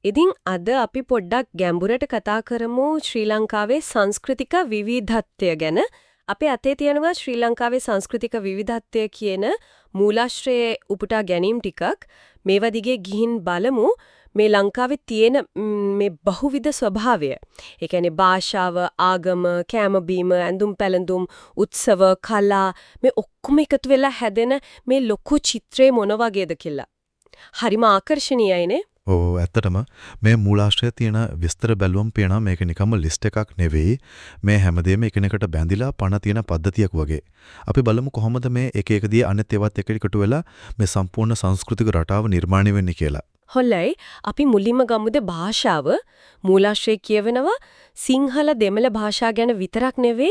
ඉතින් අද අපි පොඩ්ඩක් ගැඹුරට කතා කරමු ශ්‍රී ලංකාවේ සංස්කෘතික විවිධත්වය ගැන. අපේ අතේ තියෙනවා ශ්‍රී ලංකාවේ සංස්කෘතික විවිධත්වය කියන මූලාශ්‍රයේ උපුටා ගැනීම ටිකක්. මේවා දිගේ ගිහින් බලමු මේ ලංකාවේ තියෙන මේ බහුවිධ ස්වභාවය. ඒ කියන්නේ භාෂාව, ආගම, කෑම බීම, ඇඳුම් පැළඳුම්, උත්සව, කලා මේ ඔක්කොම එකතු වෙලා හැදෙන මේ ලොකු චිත්‍රය මොන වගේද කියලා. හරිම ආකර්ශනීයයිනේ. ඔව් ඇත්තටම මේ මූලාශ්‍රයේ තියෙන විස්තර බැලුවම පේනවා මේක නිකම්ම ලිස්ට් එකක් නෙවෙයි. මේ හැමදේම එකිනෙකට බැඳිලා පණ තියෙන පද්ධතියක් වගේ. අපි බලමු කොහොමද මේ එක එකදී අනිත් ඒවාත් එක්ක එකතු වෙලා මේ සම්පූර්ණ සංස්කෘතික රටාව නිර්මාණය වෙන්නේ කියලා. හොල්ලයි අපි මුලින්ම ගමුද භාෂාව. මූලාශ්‍රයේ කියවෙනවා සිංහල දෙමළ භාෂා ගැන විතරක් නෙවෙයි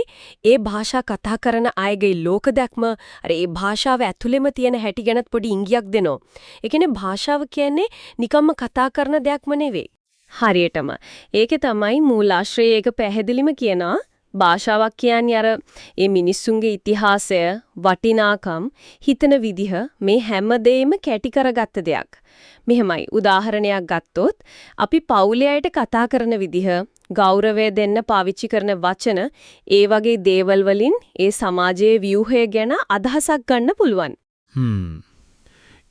ඒ භාෂා කතා කරන අයගේ ලෝක දැක්ම අර ඒ භාෂාව ඇතුළෙම තියෙන හැටි ගැනත් පොඩි ඉඟියක් දෙනවා. ඒ කියන්නේ භාෂාව කියන්නේ නිකම්ම කතා කරන දෙයක්ම නෙවෙයි. හරියටම. ඒකේ තමයි මූලාශ්‍රයේ ඒක පැහැදිලිම කියනවා. භාෂාවක් කියන්නේ අර මේ මිනිස්සුන්ගේ ඉතිහාසය, වටිනාකම්, හිතන විදිහ මේ හැමදේම කැටි කරගත්ත දෙයක්. මෙහෙමයි උදාහරණයක් ගත්තොත් අපි පවුලේ අයට කතා කරන විදිහ, ගෞරවය දෙන්න පාවිච්චි කරන වචන, ඒ වගේ දේවල් වලින් ඒ සමාජයේ ව්‍යුහය ගැන අදහසක් ගන්න පුළුවන්.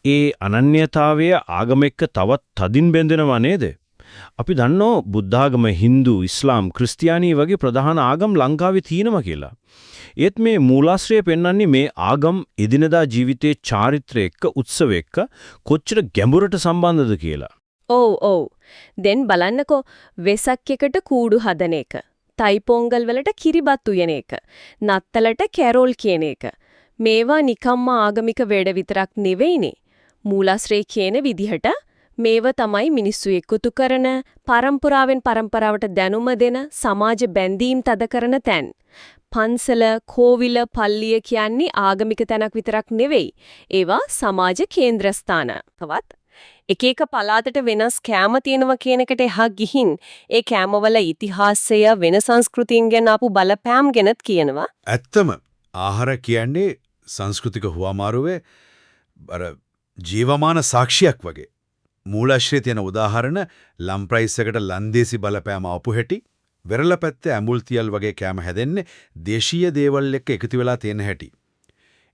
ඒ අනන්‍යතාවය ආගම එක්ක තවත් තදින් බැඳෙනවා නේද? අපි දන්නෝ බුද්ධාගම, හින්දු, ඉස්ලාම්, ක්‍රිස්තියානි වගේ ප්‍රධාන ආගම් ලංකාවේ තියෙනවා කියලා. ඒත් මේ මූලාශ්‍රය පෙන්වන්නේ මේ ආගම් එදිනදා ජීවිතයේ චාරිත්‍රය එක්ක, උත්සව එක්ක කොච්චර ගැඹුරට සම්බන්ධද කියලා. ඔව්. දැන් බලන්නකෝ වෙසක් එකට කූඩු හදන එක, තයි පොංගල් වලට කිරිබත් උයන එක, නත්තලට කැරෝල් කියන එක. මේවා නිකම්ම ආගමික වැඩ විතරක් නෙවෙයිනේ. මූලාශ්‍රය කියන විදිහට මේව තමයි මිනිස්සු එකතු කරන, පරම්පරාවෙන් පරම්පරාවට දැනුම දෙන, සමාජ බැඳීම් තද කරන තැන්. පන්සල, කෝවිල, පල්ලිය කියන්නේ ආගමික තැනක් විතරක් නෙවෙයි. ඒවා සමාජ කේන්ද්‍රස්ථාන. තවත් එක එක පළාතට වෙනස් කෑම තියෙනවා කියන එකට එහා ගිහින් ඒ කෑමවල ඉතිහාසය, වෙන සංස්කෘතියින් ගැන ආපු බලපෑම් ගැනත් කියනවා. ඇත්තම ආහාර කියන්නේ සංස්කෘතික හුවමාරුවේ අර ජීවමාන සාක්ෂියක් වගේ. මූලාශ්‍රයේ තියෙන උදාහරණ ලම් ප්‍රයිස් එකට ලන්දේසි බලපෑම ආපු හැටි, වෙරළ පැත්තේ ඇඹුල් තියල් වගේ කෑම හැදෙන්නේ දේශීය දේවල් එක්ක එකතු වෙලා තියෙන හැටි.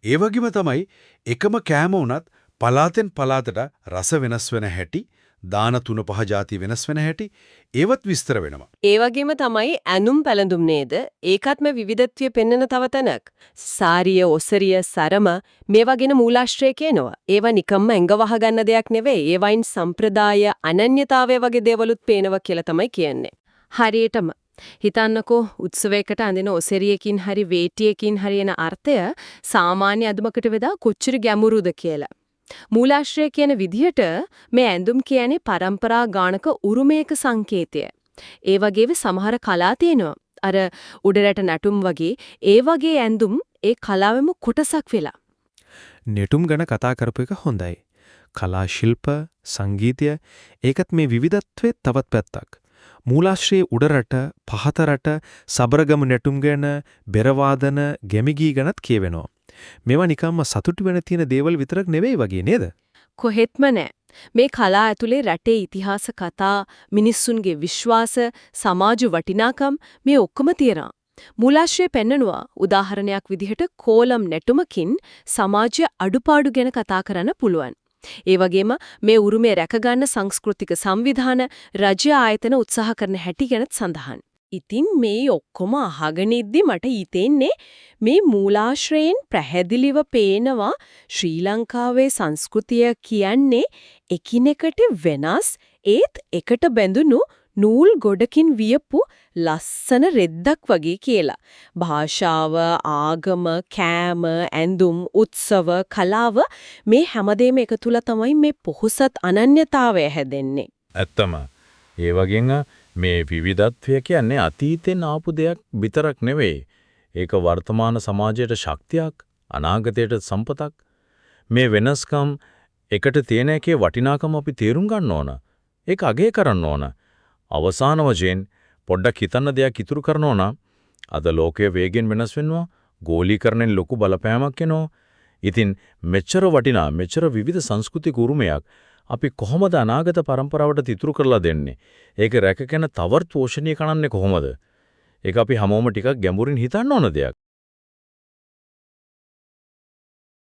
ඒ වගේම තමයි එකම කෑම වුණත් පලාතෙන් පලාතට රස වෙනස් වෙන හැටි, දාන 3-5 ಜಾති වෙනස් වෙන හැටි ඒවත් විස්තර වෙනවා. ඒ වගේම තමයි ඇඳුම් පැළඳුම් නේද? ඒකත්ම විවිධත්වය පෙන්වන තව තැනක්. සාරිය, ඔසරිය, සරම මේවා ගැන මූලාශ්‍රය කියනවා. ඒවා නිකම්ම ඇඟ වහ ගන්න දෙයක් නෙවෙයි. ඒවයින් සම්ප්‍රදාය, අනන්‍යතාවය වගේ දේවලුත් පේනවා කියලා තමයි කියන්නේ. හරියටම හිතන්නකෝ උත්සවයකට අඳින ඔසරියකින් හරි වේටියකින් හරි එන අර්ථය සාමාන්‍ය අඳුමකට වඩා කොච්චර ගැඹුරුද කියලා. මූලාශ්‍රය කියන විදිහට මේ ඇඳුම් කියන්නේ පරම්පරා ගානක උරුමයක සංකේතය. ඒ වගේම සමහර කලා තියෙනවා. අර උඩරට නටුම් වගේ ඒ වගේ ඇඳුම් ඒ කලාවෙම කොටසක් වෙලා. නෙටුම් ගැන කතා කරපු එක හොඳයි. කලා ශිල්ප, සංගීතය ඒකත් මේ විවිධත්වයේ තවත් පැත්තක්. මූලාශ්‍රයේ උඩරට, පහතරට, සබරගමු නැටුම් ගැන, බෙරවාදන, ගැමිගී ගැනත් කියවෙනවා. මේවා නිකම්ම සතුටු වෙන තියෙන දේවල් විතරක් නෙවෙයි වගේ නේද? කොහෙත්ම නෑ. මේ කලා ඇතුලේ රටේ ඉතිහාස කතා, මිනිස්සුන්ගේ විශ්වාස, සමාජ වටිනාකම් මේ ඔක්කොම තියෙනවා. මූලාශ්‍රය පෙන්නනවා උදාහරණයක් විදිහට කෝලම් නැටුමකින් සමාජ අඩුපාඩු ගැන කතා කරන්න පුළුවන්. ඒ වගේම මේ උරුමය රැකගන්න සංස්කෘතික සංවිධාන, රජ්‍ය ආයතන උත්සාහ කරන හැටි ගැනත් සඳහන්. ඉතින් මේ ඔක්කොම අහගෙන ඉද්දි මට හිතෙන්නේ මේ මූලාශ්‍රයෙන් පැහැදිලිව පේනවා ශ්‍රී ලංකාවේ සංස්කෘතිය කියන්නේ එකිනෙකට වෙනස් ඒත් එකට බැඳුණු නූල් ගොඩකින් වියපු ලස්සන රෙද්දක් වගේ කියලා. භාෂාව, ආගම, කෑම, ඇඳුම්, උත්සව, කලාව මේ හැමදේම එකතුලා තමයි මේ පොහොසත් අනන්‍යතාවය හැදෙන්නේ. ඇත්තම ඒ වගේම මේ විවිධත්වය කියන්නේ අතීතෙන් ආපු දෙයක් විතරක් නෙවෙයි. ඒක වර්තමාන සමාජයට ශක්තියක්, අනාගතයට සම්පතක්. මේ වෙනස්කම් එකට තියෙන එකේ වටිනාකම අපි තේරුම් ගන්න ඕන. ඒක අගය කරන්න ඕන. අවසාන වශයෙන් පොඩ්ඩක් හිතන්න දෙයක් ඉතුරු කරනවා නම් අද ලෝකයේ වේගෙන් වෙනස් වෙනවා, ගෝලීකරණයෙන් ලොකු බලපෑමක් එනවා. ඉතින් මෙච්චර වටිනා, මෙච්චර විවිධ සංස්කෘතික උරුමයක් අපි කොහොමද අනාගත පරම්පරාවට ඉතුරු කරලා දෙන්නේ? ඒක රැකගෙන තවත් පෝෂණීය කරන්නේ කොහොමද? ඒක අපි හැමෝම ටිකක් ගැඹුරින් හිතන්න ඕන දෙයක්.